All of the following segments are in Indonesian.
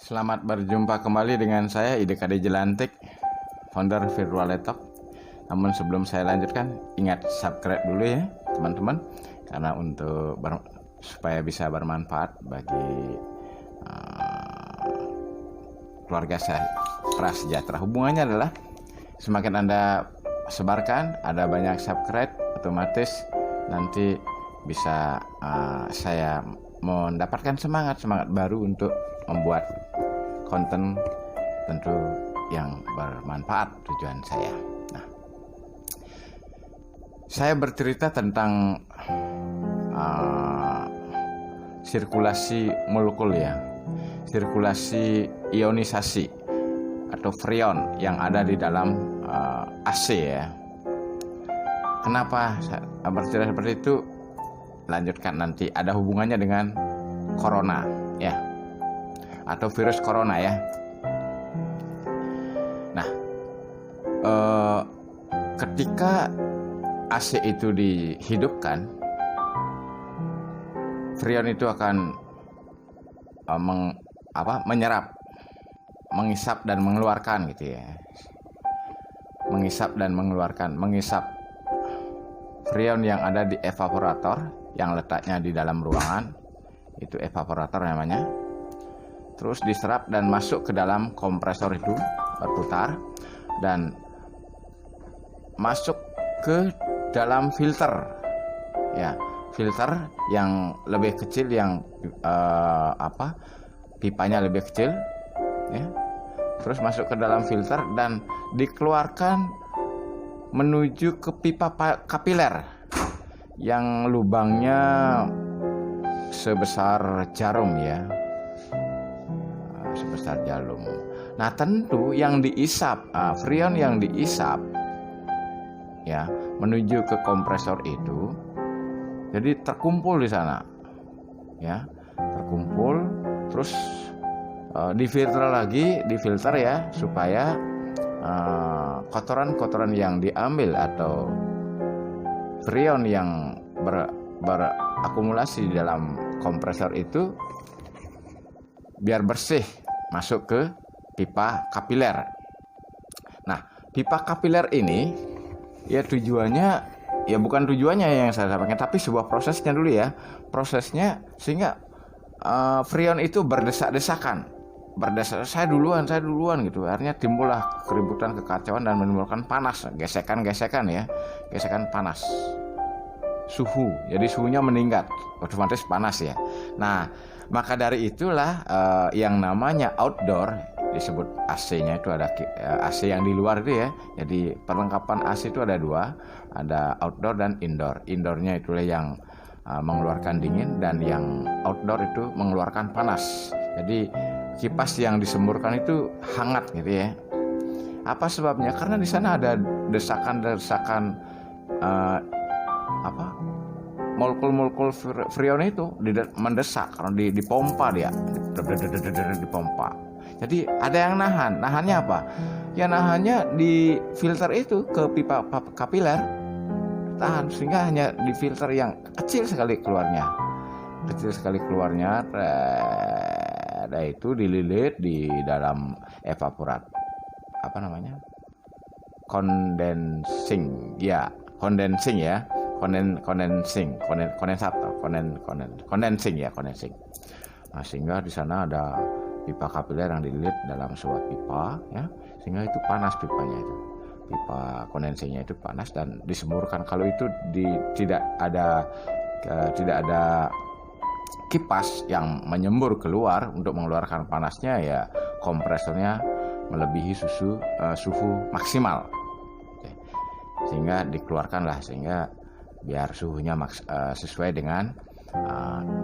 Selamat berjumpa kembali dengan saya IDKD Jelantik, founder Virtual Laptop. Namun sebelum saya lanjutkan, ingat subscribe dulu ya teman-teman, karena supaya bisa bermanfaat bagi keluarga saya prasejahtera. Hubungannya adalah semakin Anda sebarkan, ada banyak subscribe, otomatis nanti bisa saya mendapatkan semangat baru untuk membuat konten tentu yang bermanfaat tujuan saya. Nah, saya bercerita tentang sirkulasi molekul ya, sirkulasi ionisasi atau freon yang ada di dalam AC ya. Kenapa saya bercerita seperti itu? Lanjutkan nanti, ada hubungannya dengan corona ya, atau virus corona ya. Nah, ketika AC itu dihidupkan, freon itu akan menyerap, mengisap dan mengeluarkan gitu ya. Mengisap freon yang ada di evaporator yang letaknya di dalam ruangan, itu evaporator namanya. Terus diserap dan masuk ke dalam kompresor itu, berputar dan masuk ke dalam filter ya, filter yang lebih kecil, yang pipanya lebih kecil ya. Terus masuk ke dalam filter dan dikeluarkan menuju ke pipa kapiler yang lubangnya sebesar jarum ya, sebesar jarum. Nah, tentu yang diisap, freon yang diisap ya, menuju ke kompresor itu, jadi terkumpul di sana ya, terkumpul, terus difilter ya, supaya kotoran-kotoran yang diambil atau freon yang berakumulasi di dalam kompresor itu biar bersih, masuk ke pipa kapiler. Nah, pipa kapiler ini ya tujuannya, ya bukan tujuannya yang saya sampaikan, tapi sebuah prosesnya dulu ya. Prosesnya sehingga freon itu berdesak-desakan. Saya duluan gitu. Akhirnya timbullah keributan, kekacauan, dan menimbulkan panas, gesekan ya, gesekan panas. Suhu, jadi suhunya meningkat, otomatis panas ya. Nah, maka dari itulah yang namanya outdoor, disebut AC-nya itu ada AC yang di luar itu ya. Jadi perlengkapan AC itu ada dua, ada outdoor dan indoor. Indoornya itulah yang mengeluarkan dingin, dan yang outdoor itu mengeluarkan panas. Jadi kipas yang disemburkan itu hangat gitu ya. Apa sebabnya? Karena di sana ada desakan-desakan molekul-molekul freon itu mendesak, karena dipompa dia, dipompa. Jadi ada yang nahannya apa? Ya nahannya di filter itu ke pipa kapiler, tahan, sehingga hanya di filter yang kecil sekali keluarnya. Ada itu dililit di dalam evaporat, kondensing ya, kondensing. Nah, sehingga di sana ada pipa kapiler yang dililit dalam sebuah pipa ya, sehingga itu panas pipanya itu. Pipa kondensingnya itu panas dan disemburkan. Kalau itu tidak ada kipas yang menyembur keluar untuk mengeluarkan panasnya, ya kompresornya melebihi suhu maksimal, sehingga dikeluarkanlah, sehingga biar suhunya sesuai dengan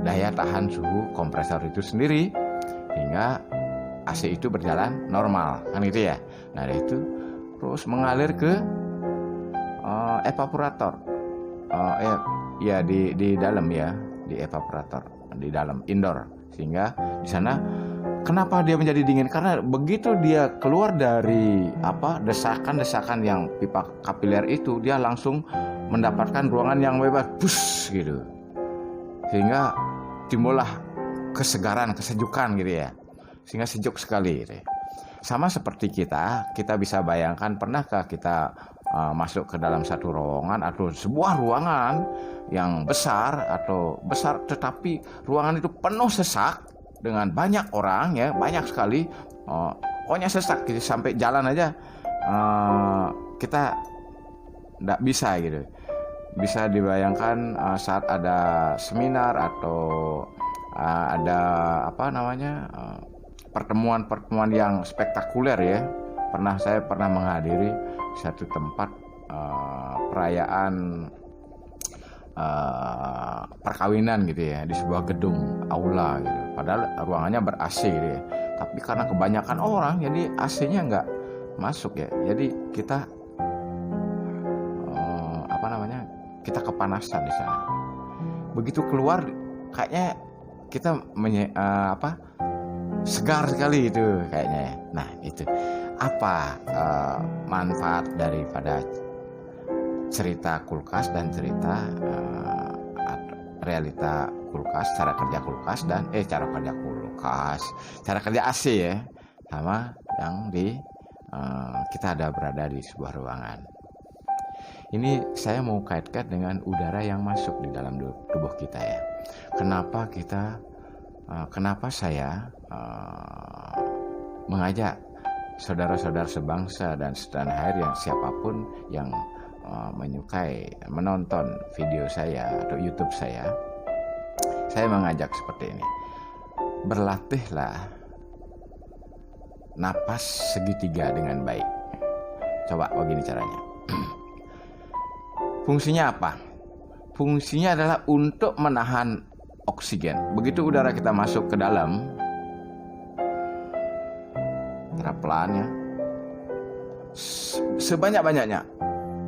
daya tahan suhu kompresor itu sendiri, sehingga AC itu berjalan normal kan gitu ya. Nah, itu terus mengalir ke evaporator ya di dalam ya, di evaporator di dalam indoor, sehingga di sana kenapa dia menjadi dingin, karena begitu dia keluar dari desakan-desakan yang pipa kapiler itu, dia langsung mendapatkan ruangan yang bebas, push gitu, sehingga timbullah kesegaran, kesejukan gitu ya. sehingga sejuk sekali gitu. Sama seperti kita bisa bayangkan, pernahkah kita masuk ke dalam satu ruangan atau sebuah ruangan yang besar tetapi ruangan itu penuh sesak dengan banyak orang ya, banyak sekali, pokoknya sesak gitu, sampai jalan aja kita tidak bisa gitu. Bisa dibayangkan saat ada seminar atau ada pertemuan yang spektakuler ya. Saya pernah menghadiri satu tempat perayaan perkawinan gitu ya, di sebuah gedung aula gitu. Padahal ruangannya ber-AC gitu ya. Tapi karena kebanyakan orang jadi AC-nya nggak masuk ya. Jadi kita kita kepanasan di sana. Begitu keluar kayaknya kita segar sekali itu kayaknya. Nah, itu apa manfaat daripada cerita kulkas dan cerita realita kulkas, cara kerja kulkas dan cara kerja AC ya, sama yang kita ada berada di sebuah ruangan. Ini saya mau kaitkan dengan udara yang masuk di dalam tubuh kita ya. Kenapa saya mengajak saudara-saudara sebangsa dan setanah air yang siapapun yang menonton video saya atau YouTube saya mengajak seperti ini. Berlatihlah napas segitiga dengan baik. Coba begini caranya. Fungsinya apa? Fungsinya adalah untuk menahan oksigen. Begitu udara kita masuk ke dalam, pelan ya, sebanyak-banyaknya,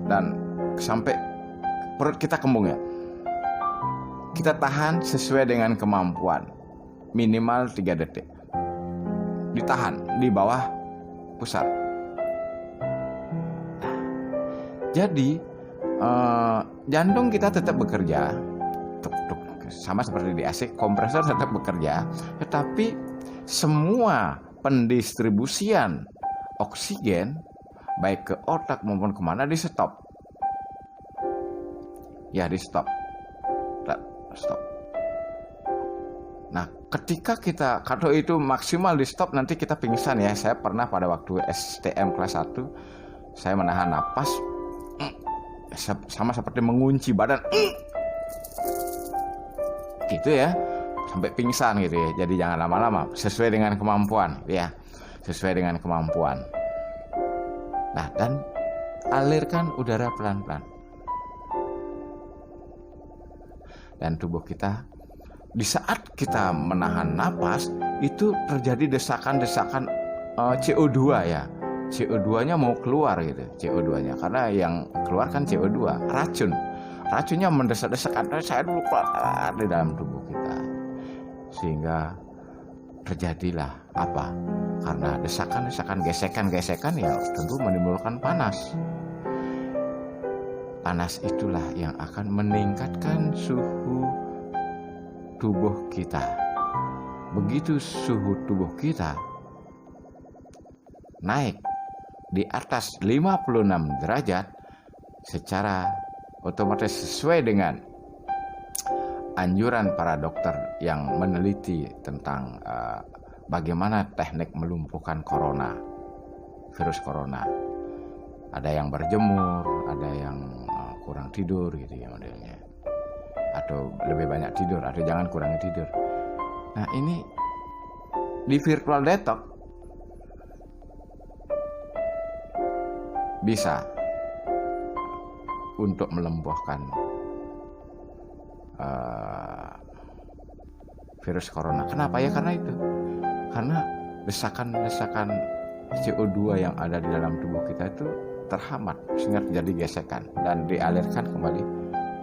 dan sampai perut kita kembung ya, kita tahan sesuai dengan kemampuan, minimal 3 detik. Ditahan di bawah pusat. Jadi jantung kita tetap bekerja, sama seperti di AC, kompresor tetap bekerja, tetapi semua pendistribusian oksigen baik ke otak maupun kemana di stop. Ya, di stop. Nah, ketika kalau itu maksimal di stop, nanti kita pingsan ya. Saya pernah pada waktu STM kelas 1, saya menahan napas sama seperti mengunci badan gitu ya, sampai pingsan gitu ya. Jadi jangan lama-lama, sesuai dengan kemampuan ya, sesuai dengan kemampuan. Nah, dan alirkan udara pelan-pelan, dan tubuh kita di saat kita menahan napas itu terjadi desakan-desakan CO2 ya. CO2-nya mau keluar gitu, CO2-nya, karena yang keluar kan CO2, racunnya mendesak-desak, saya dulu keluar di dalam tubuh kita, sehingga terjadilah apa? Karena desakan-desakan, gesekan-gesekan ya tentu menimbulkan panas. Panas itulah yang akan meningkatkan suhu tubuh kita. Begitu suhu tubuh kita naik di atas 56 derajat, secara otomatis sesuai dengan anjuran para dokter yang meneliti tentang bagaimana teknik melumpuhkan virus corona. Ada yang berjemur, ada yang kurang tidur gitu ya modelnya, atau lebih banyak tidur, atau jangan kurangi tidur. Nah, ini di virtual detox bisa untuk melumpuhkan virus corona. Kenapa ya? Karena desakan-desakan CO2 yang ada di dalam tubuh kita itu terhambat, sehingga terjadi gesekan dan dialirkan kembali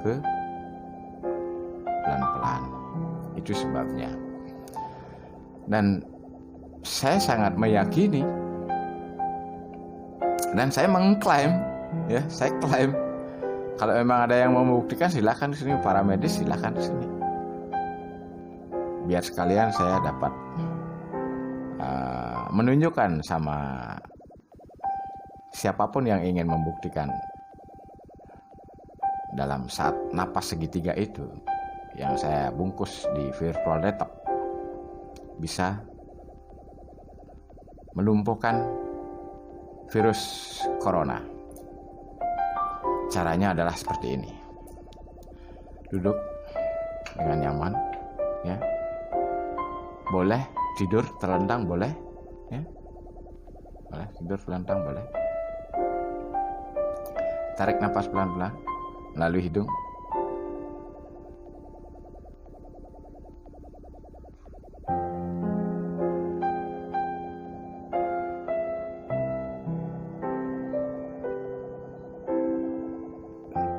ke pelan-pelan. Itu sebabnya. Dan saya sangat meyakini, dan saya mengklaim, ya, saya klaim, kalau memang ada yang mau membuktikan, silakan di sini, para medis silakan di sini. Biar sekalian saya dapat menunjukkan sama siapapun yang ingin membuktikan dalam saat napas segitiga itu yang saya bungkus di virtual detox bisa melumpuhkan virus corona. Caranya adalah seperti ini. Duduk dengan nyaman, ya. Boleh tidur terlentang, boleh, ya. Boleh tidur terlentang, boleh. Tarik napas pelan-pelan melalui hidung.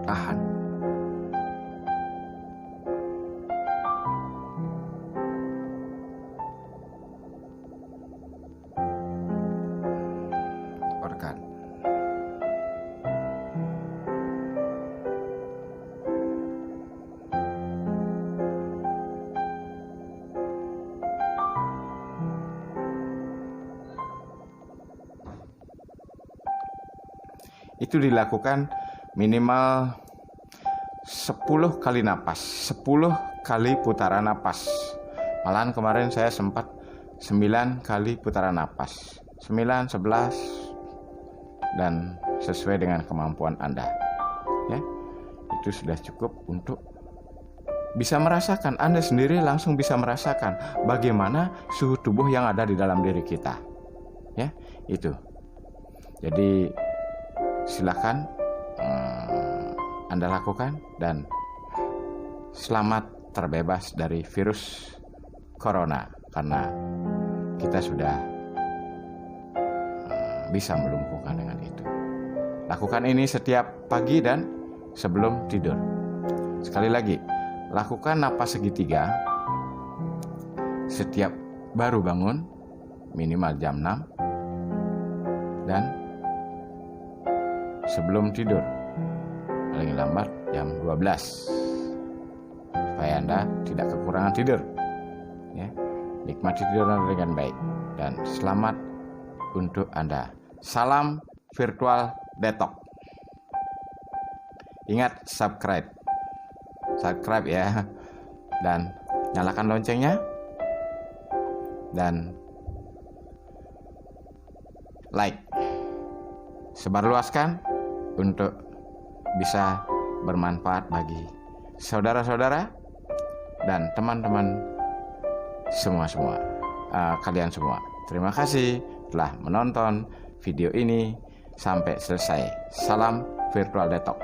Tahan. Keluarkan. Itu dilakukan minimal 10 kali napas, 10 kali putaran napas. Malahan kemarin saya sempat 9 kali putaran napas. 9, 11, dan sesuai dengan kemampuan Anda. Ya, itu sudah cukup untuk bisa merasakan, Anda sendiri langsung bisa merasakan bagaimana suhu tubuh yang ada di dalam diri kita. Ya, itu. Jadi silakan Anda lakukan dan selamat terbebas dari virus corona karena kita sudah bisa melumpuhkan dengan itu. Lakukan ini setiap pagi dan sebelum tidur. Sekali lagi, lakukan napas segitiga setiap baru bangun minimal jam 6 dan sebelum tidur paling lambat jam 12 supaya Anda tidak kekurangan tidur, ya. Nikmati tidur dengan baik dan selamat untuk Anda. Salam virtual detox. Ingat subscribe ya, dan nyalakan loncengnya dan like, sebarluaskan untuk bisa bermanfaat bagi saudara-saudara dan teman-teman kalian semua. Terima kasih telah menonton video ini sampai selesai. Salam virtual detox.